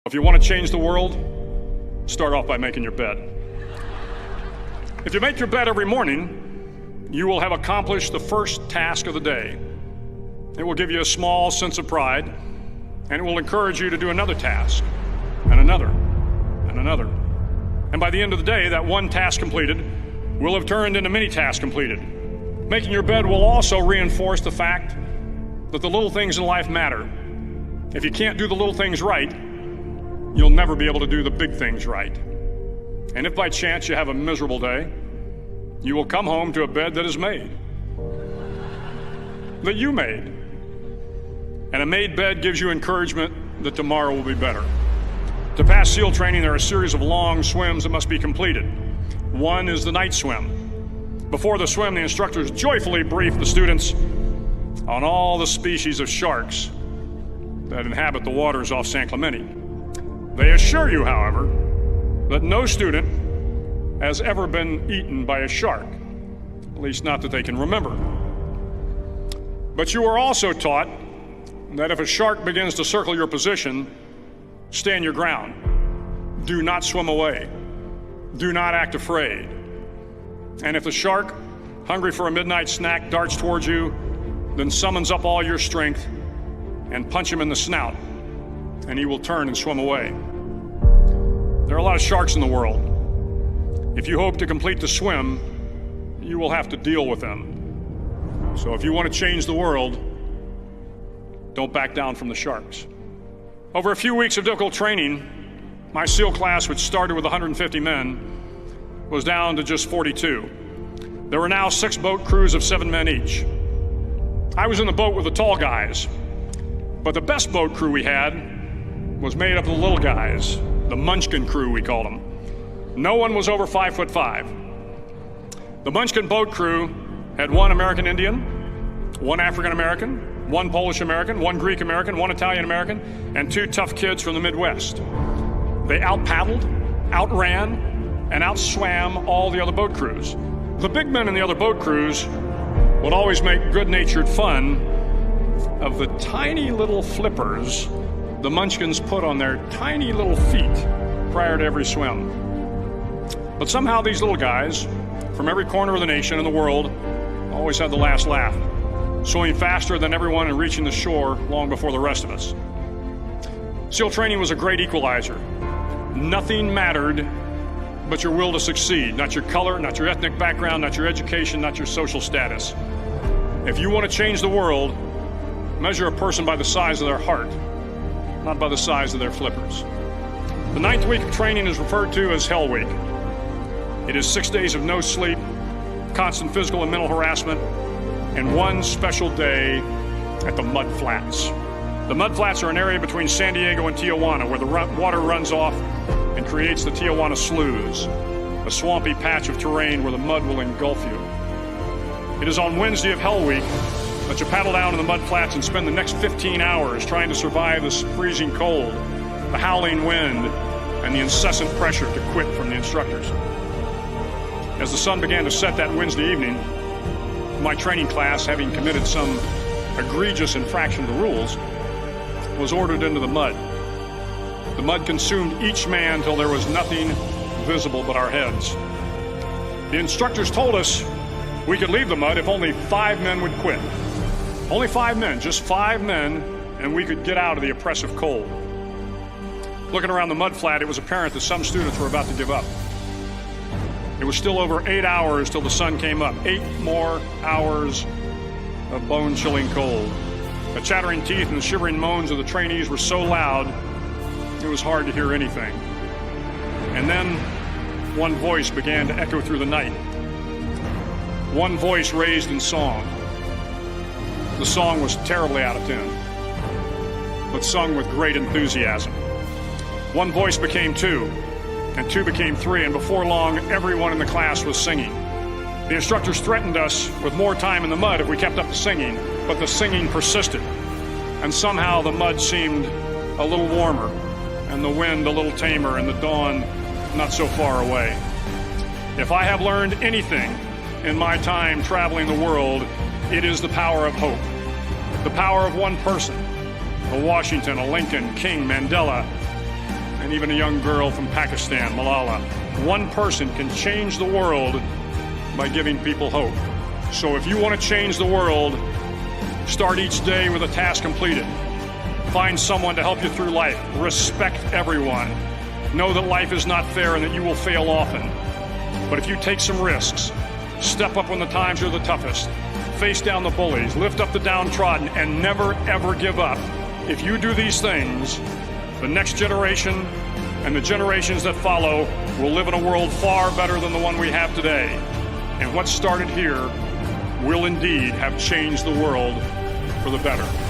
If you want to change the world, start off by making your bed. If you make your bed every morning, you will have accomplished the first task of the day. It will give you a small sense of pride, and it will encourage you to do another task, and another, and another. And by the end of the day, that one task completed will have turned into many tasks completed. Making your bed will also reinforce the fact that the little things in life matter. If you can't do the little things right, you'll never be able to do the big things right. And if by chance you have a miserable day, you will come home to a bed that is made, that you made. And a made bed gives you encouragement that tomorrow will be better. To pass SEAL training, there are a series of long swims that must be completed. One is the night swim. Before the swim, the instructors joyfully brief the students on all the species of sharks that inhabit the waters off San Clemente. They assure you, however, that no student has ever been eaten by a shark, at least not that they can remember. But you are also taught that if a shark begins to circle your position, stand your ground. Do not swim away. Do not act afraid. And if the shark, hungry for a midnight snack, darts towards you, then summons up all your strength and punch him in the snout, and he will turn and swim away. There are a lot of sharks in the world. If you hope to complete the swim, you will have to deal with them. So if you want to change the world, don't back down from the sharks. Over a few weeks of difficult training, my SEAL class, which started with 150 men, was down to just 42. There were now 6 boat crews of 7 men each. I was in the boat with the tall guys, but the best boat crew we had was made up of the little guys, the Munchkin crew, we called them. No one was over 5'5". The Munchkin boat crew had 1 American Indian, 1 African American, 1 Polish American, 1 Greek American, 1 Italian American, and 2 tough kids from the Midwest. They out-paddled, outran, and outswam all the other boat crews. The big men in the other boat crews would always make good-natured fun of the tiny little flippers the Munchkins put on their tiny little feet prior to every swim. But somehow these little guys from every corner of the nation and the world always had the last laugh, swimming faster than everyone and reaching the shore long before the rest of us. SEAL training was a great equalizer. Nothing mattered but your will to succeed, not your color, not your ethnic background, not your education, not your social status. If you want to change the world, measure a person by the size of their heart, not by the size of their flippers. The 9th week of training is referred to as Hell Week. It is 6 days of no sleep, constant physical and mental harassment, and 1 special day at the Mud Flats. The Mud Flats are an area between San Diego and Tijuana where the water runs off and creates the Tijuana Sloughs, a swampy patch of terrain where the mud will engulf you. It is on Wednesday of Hell Week that you paddle down in the mud flats and spend the next 15 hours trying to survive this freezing cold, the howling wind, and the incessant pressure to quit from the instructors. As the sun began to set that Wednesday evening, my training class, having committed some egregious infraction of the rules, was ordered into the mud. The mud consumed each man till there was nothing visible but our heads. The instructors told us we could leave the mud if only 5 men would quit. Only 5 men, just 5 men, and we could get out of the oppressive cold. Looking around the mud flat, it was apparent that some students were about to give up. It was still over 8 hours till the sun came up. 8 more hours of bone-chilling cold. The chattering teeth and the shivering moans of the trainees were so loud, it was hard to hear anything. And then one voice began to echo through the night. One voice raised in song. The song was terribly out of tune, but sung with great enthusiasm. One voice became 2, and 2 became 3, and before long, everyone in the class was singing. The instructors threatened us with more time in the mud if we kept up the singing, but the singing persisted, and somehow the mud seemed a little warmer, and the wind a little tamer, and the dawn not so far away. If I have learned anything in my time traveling the world, it is the power of hope. The power of one person, a Washington, a Lincoln, King, Mandela, and even a young girl from Pakistan, Malala. One person can change the world by giving people hope. So if you want to change the world, start each day with a task completed. Find someone to help you through life. Respect everyone. Know that life is not fair and that you will fail often. But if you take some risks, step up when the times are the toughest, face down the bullies, lift up the downtrodden, and never, ever give up. If you do these things, the next generation and the generations that follow will live in a world far better than the one we have today. And what started here will indeed have changed the world for the better.